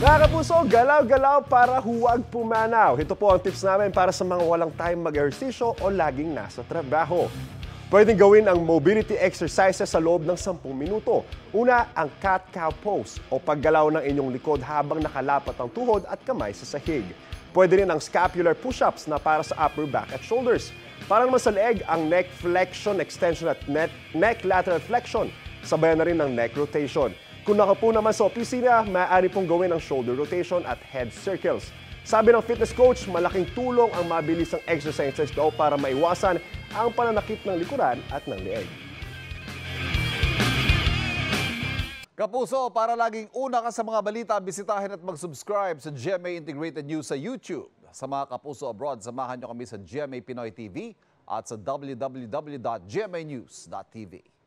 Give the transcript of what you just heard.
Mga kapuso, galaw-galaw para huwag pumanaw. Ito po ang tips namin para sa mga walang time mag-ehersisyo o laging nasa trabaho. Pwedeng gawin ang mobility exercises sa loob ng 10 minuto. Una, ang cat-cow pose o paggalaw ng inyong likod habang nakalapat ang tuhod at kamay sa sahig. Pwede rin ang scapular push-ups na para sa upper back at shoulders. Para naman sa leeg, ang neck flexion, extension at neck lateral flexion. Sabayan na rin ng neck rotation. Kung nakaupo naman sa opisina, maaari pong gawin ang shoulder rotation at head circles. Sabi ng fitness coach, malaking tulong ang mabilisang exercises daw para maiwasan ang pananakit ng likuran at ng leeg. Kapuso, para laging una ka sa mga balita, bisitahin at mag-subscribe sa GMA Integrated News sa YouTube. Sa mga kapuso abroad, samahan nyo kami sa GMA Pinoy TV at sa www.gmanews.tv.